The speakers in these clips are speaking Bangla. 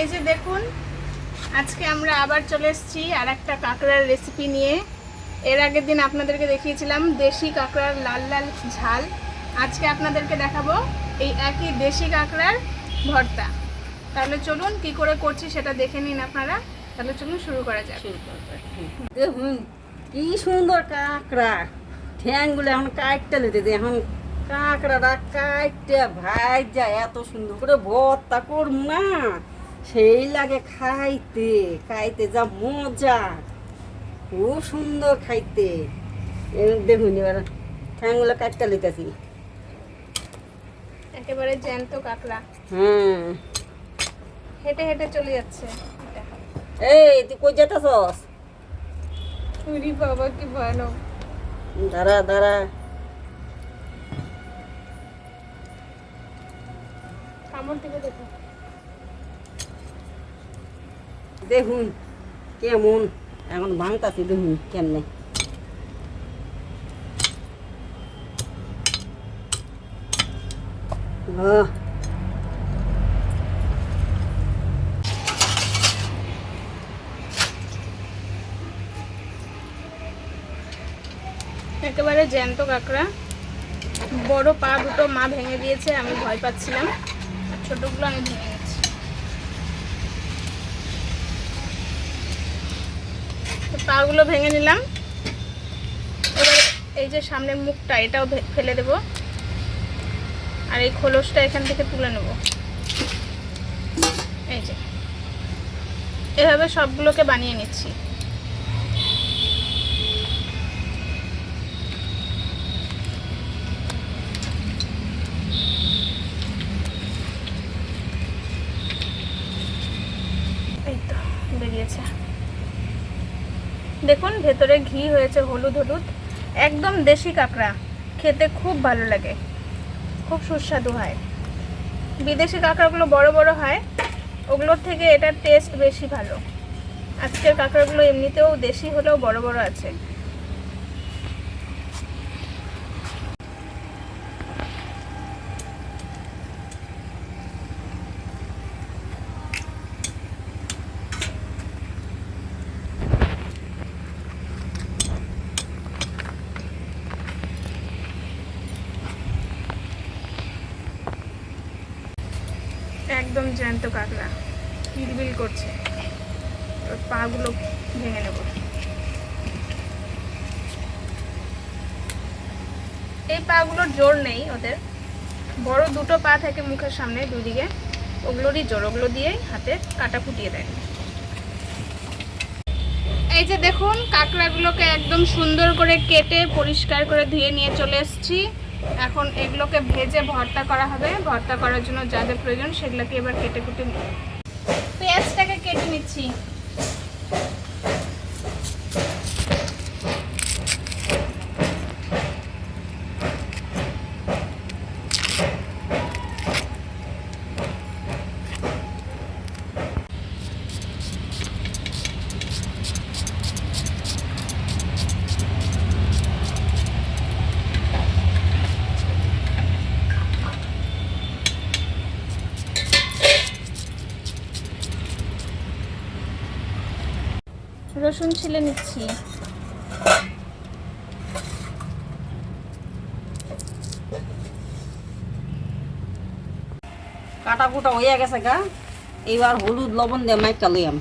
এই যে দেখুন, আজকে আমরা আবার চলে এসেছি আর একটা কাঁকড়ার রেসিপি নিয়ে। এর আগের দিন আপনাদেরকে দেখিয়েছিলাম দেশি কাঁকড়ার লাল লাল ঝাল। আজকে আপনাদেরকে দেখাবো এই একই দেশি কাঁকড়ার ভর্তা। তাহলে চলুন কি করে করছি সেটা দেখে নিন আপনারা। তাহলে চলুন শুরু করা যাক। দেখুন কি সুন্দর কাঁকড়া, ঠ্যাংগুলো এখন কাটতে লেতে এখন কাঁকড়াটা কাটতে ভাই যায় এত সুন্দর করে ভর্তা করবো না, সেই লাগে খাইতে খাইতে যা মজা, খুব সুন্দর খাইতে। দেখুন এবার ঠ্যাংগুলো কাটতে লেতেছি। একেবারে জ্যান্ত কাঁকড়া, হ্যাঁ হেঁটে হেঁটে চলে যাচ্ছে। এই তুই কই যেতেছস? উরি বাবা কি ভয়ানক! দাঁড়া দাঁড়া, কামড় দিকে দেখো। দেখুন কেমন এখন ভাঙতাছি, দেখুন কেমনে। একেবারে জ্যান্ত কাঁকড়া, বড় পা দুটো মা ভেঙে দিয়েছে, আমি ভয় পাচ্ছিলাম, আর ছোটগুলো আমি ভেঙে গেছি। তো পাগুলো ভেঙে নিলাম। এবার এই যে সামনের মুখটা এটাও ফেলে দেব, আর এই খোলসটা এখান থেকে তুলে নেব। এই যে এভাবে সবগুলোকে বানিয়ে নিচ্ছি। এই তো বেরিয়েছে, দেখুন ভেতরে ঘি হয়েছে, হলুদ হলুদ, একদম দেশি কাঁকড়া, খেতে খুব ভালো লাগে, খুব সুস্বাদু হয়। বিদেশি কাঁকড়াগুলো বড় বড় হয়, ওগুলোর থেকে এটার টেস্ট বেশি ভালো। আজকের কাঁকড়াগুলো এমনিতেও দেশি হলেও বড় বড় আছে। একদম জ্যান্ত কাঁকড়া, কিলবিল করছে। ওর পাগুলো ভেঙে নেব। এই পাগুলোর জোর নেই, ওদের বড় দুটো পা থাকে মুখের সামনে দুদিকে, ওগুলোরই জোর, ওগুলো দিয়েই হাতে কাটা ফুটিয়ে দেয়। এই যে দেখুন কাঁকড়াগুলোকে একদম সুন্দর করে কেটে পরিষ্কার করে ধুয়ে নিয়ে চলে এসেছি। এখন এগুলোকে ভেজে ভর্তা করা হবে। ভর্তা করার জন্য যা যা প্রয়োজন সেগুলোকে এবার কেটে কুটে পেঁয়াজটাকে কেটে নিচ্ছি। রসুন ছিলে নিচ্ছি। কাটা কুটা হয়ে গেছে গা, এইবার হলুদ লবণ দিয়ে মাইকা লইয়াম।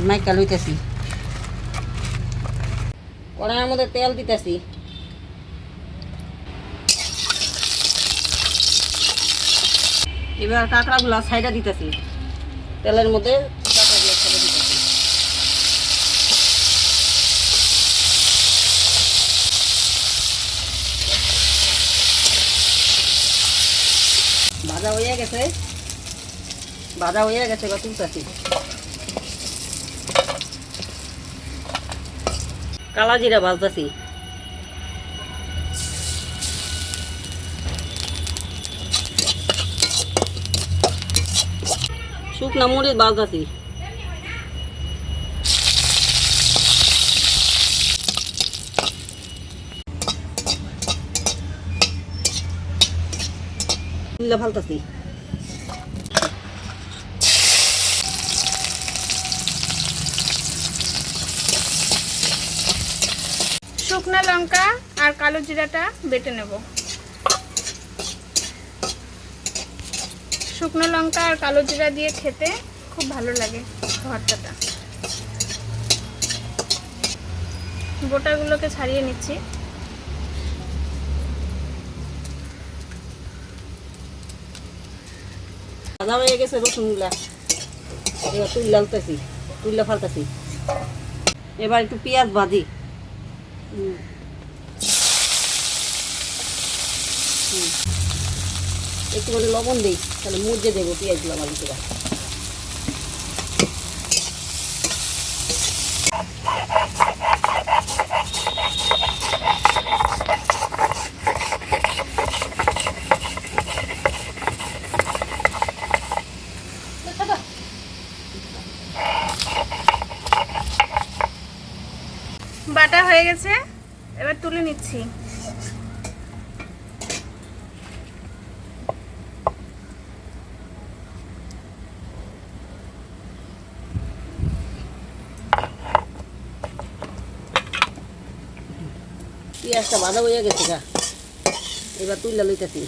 মাইকা লইতেছি, কড়াইয়ের মধ্যে তেল দিতেছি। এবার কাঁকড়াগুলা সাইডা দিতেছি, তেলের মধ্যে কাঁকড়া দিয়ে ছেড়ে দিতেছি। ভাজা হয়ে গেছে, ভাজা হয়ে গেছে, এবার তুলতেছি। কালা জিরা ভাজতেছি। শুকনা মরিচ ভাজতেছি। তুইলা ফালতাছি। শুকনো লঙ্কা আর কালো জিরাটা বেটে নেব। শুকনো লঙ্কা আর কালো জিরা দিয়ে খেতে খুব ভালো লাগে ভর্তাটা। গোটাগুলোকে ছাড়িয়ে নিচ্ছি। ভাজা হয়ে গেছে রসুনগুলা, এবার তুইলা ফালতাছি। এবার একটু পেঁয়াজ ভাজি। একটু করে লবণ দিই, তাহলে মুজে দেবো পেঁয়াজগুলো ভালো করে। বাটা হয়ে গেছে, এবার তুলে নিচ্ছি। পেঁয়াজটা ভাজা হয়ে গেছে গা, এবার তুইলা লইতেছি।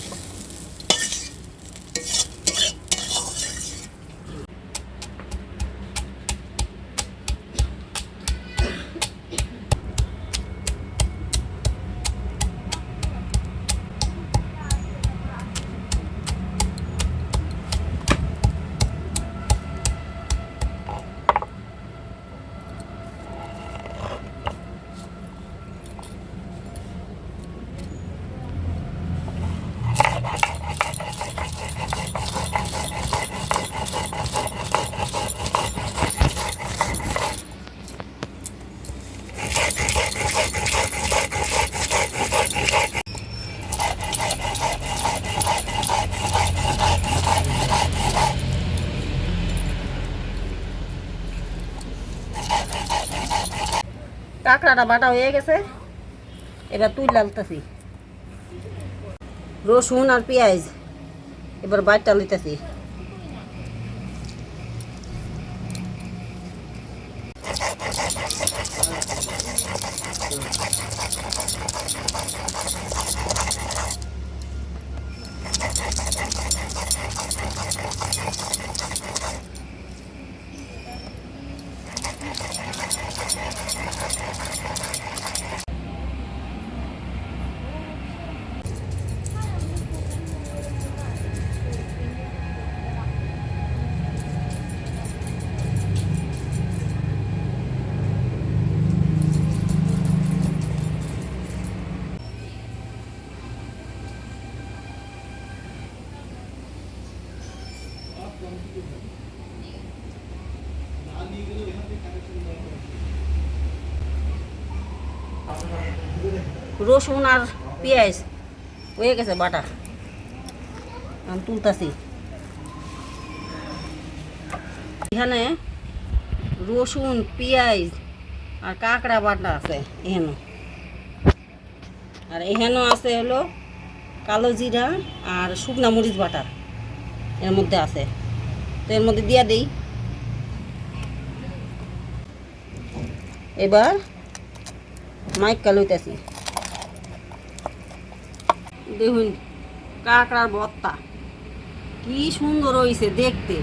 কাঁকড়াটা বাটা হয়ে গেছে, এবার তুইলা লইতেছি। রসুন আর পেঁয়াজ এবার বাইটটা লইতেছি। রসুন আর পেঁয়াজ হয়ে গেছে বাটা, আমি তুলতাছি। এখানে রসুন পেঁয়াজ আর কাঁকড়া বাটা আছে এখানে, আর এখানেও আছে হলো কালো জিরা আর শুকনা মরিচ বাটা এর মধ্যে আছে। তো এর মধ্যে দিয়া দেই। এবার মাইকা লইতেছি। দেখুন কাঁকড়ার ভর্তা কি সুন্দর হয়েছে দেখতে,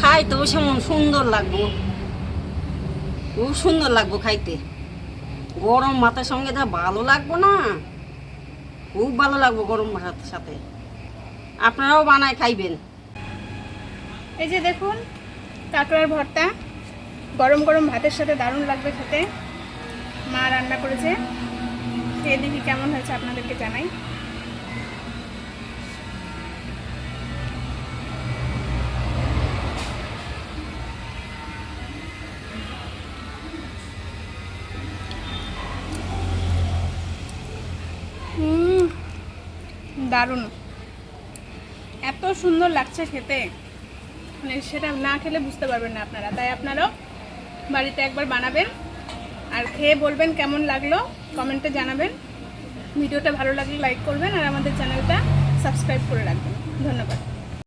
খাইতেও সেমন সুন্দর লাগবো, খুব সুন্দর লাগবো খাইতে। গরম ভাতের সঙ্গে যা ভালো লাগবো না, খুব ভালো লাগবো গরম ভাতের সাথে। আপনারাও বানায় খাইবেন। এই যে দেখুন কাঁকড়ার ভর্তা গরম গরম ভাতের সাথে দারুণ লাগবে খেতে। মা রান্না করেছে, খেয়ে দেখি কেমন হয়েছে আপনাদেরকে জানাই। দারুণ, এত সুন্দর লাগছে খেতে, মানে সেটা না খেলে বুঝতে পারবেন না আপনারা। তাই আপনারাও বাড়িতে একবার বানাবেন আর খেয়ে বলবেন কেমন লাগলো, কমেন্টে জানাবেন। ভিডিওটা ভালো লাগলে লাইক করবেন আর আমাদের চ্যানেলটা সাবস্ক্রাইব করে রাখবেন। ধন্যবাদ।